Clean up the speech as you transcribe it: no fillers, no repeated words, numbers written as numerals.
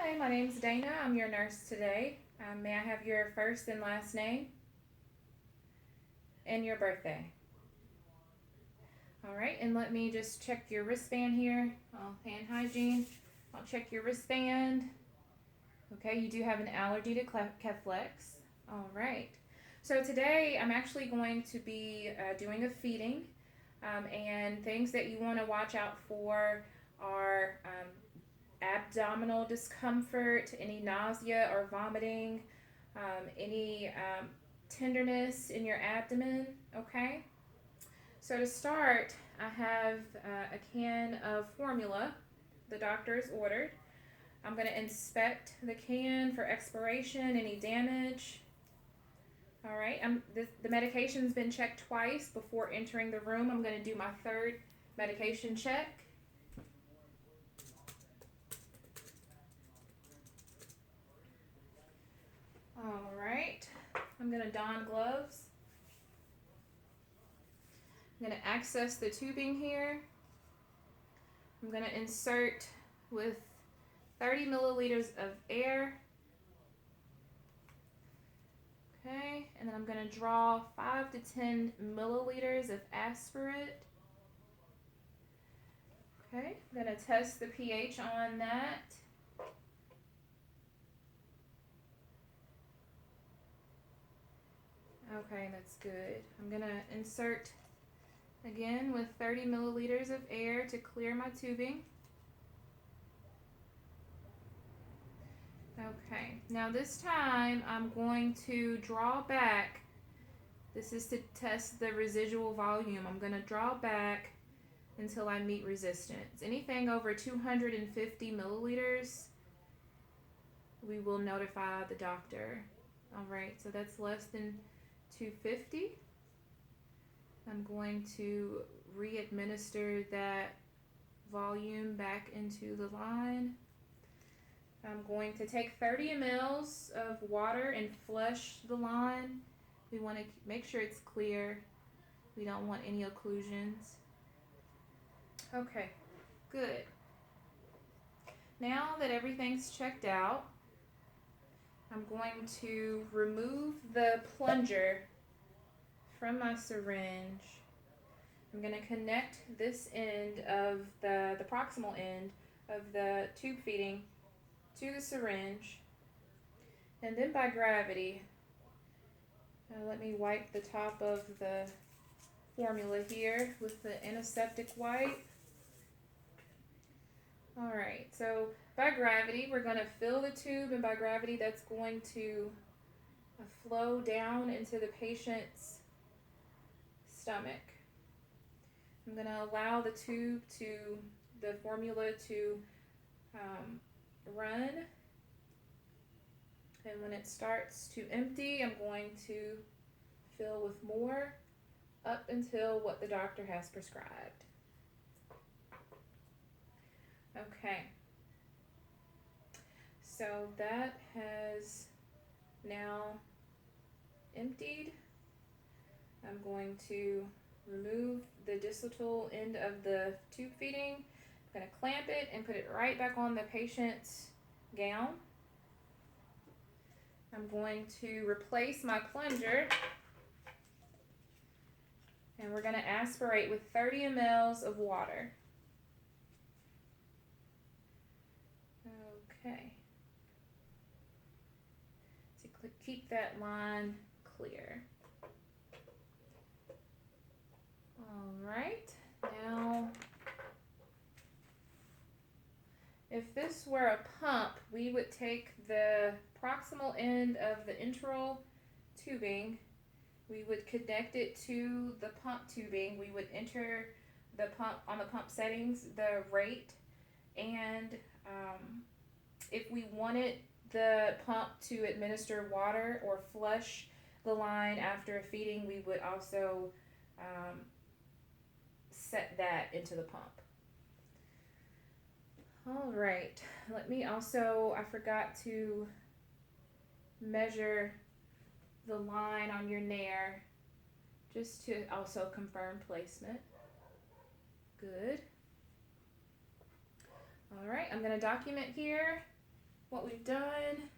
Hi, my name's Dana. I'm your nurse today. May I have your first and last name and your birthday? All right, and let me just check your wristband here. Hand hygiene. I'll check your wristband. Okay, you do have an allergy to Keflex. All right. So today I'm actually going to be doing a feeding, and things that you want to watch out for are abdominal discomfort, any nausea or vomiting, any tenderness in your abdomen. Okay. So to start, I have a can of formula the doctor's ordered. I'm going to inspect the can for expiration, any damage. All right, the medication's been checked twice before entering the room. I'm going to do my third medication check. All right, I'm going to don gloves. I'm going to access the tubing here. I'm going to insert with 30 milliliters of air. Okay, and then I'm going to draw 5 to 10 milliliters of aspirate. Okay, I'm going to test the pH on that. Okay, that's good. I'm going to insert again with 30 milliliters of air to clear my tubing. Okay, now this time I'm going to draw back. This is to test the residual volume. I'm going to draw back until I meet resistance. Anything over 250 milliliters, we will notify the doctor. All right, so that's less than 250. I'm going to re-administer that volume back into the line. I'm going to take 30 mLs of water and flush the line. We want to make sure it's clear. We don't want any occlusions. Okay, good. Now that everything's checked out, I'm going to remove the plunger from my syringe. I'm going to connect this end of the proximal end of the tube feeding to the syringe, and then by gravity, let me wipe the top of the formula here with the antiseptic wipe. All right, so by gravity, we're going to fill the tube, and by gravity, that's going to flow down into the patient's stomach. I'm going to allow the formula to run, and when it starts to empty, I'm going to fill with more up until what the doctor has prescribed. Okay, so that has now emptied. I'm going to remove the distal end of the tube feeding. I'm going to clamp it and put it right back on the patient's gown. I'm going to replace my plunger, and we're going to aspirate with 30 mLs of water. Okay. To keep that line clear. All right. Now, if this were a pump, we would take the proximal end of the enteral tubing, we would connect it to the pump tubing, we would enter the pump on the pump settings, the rate, and if we wanted the pump to administer water or flush the line after feeding, we would also set that into the pump. All right, let me also, I forgot to measure the line on your nair just to also confirm placement. Good. All right, I'm going to document here what we've done.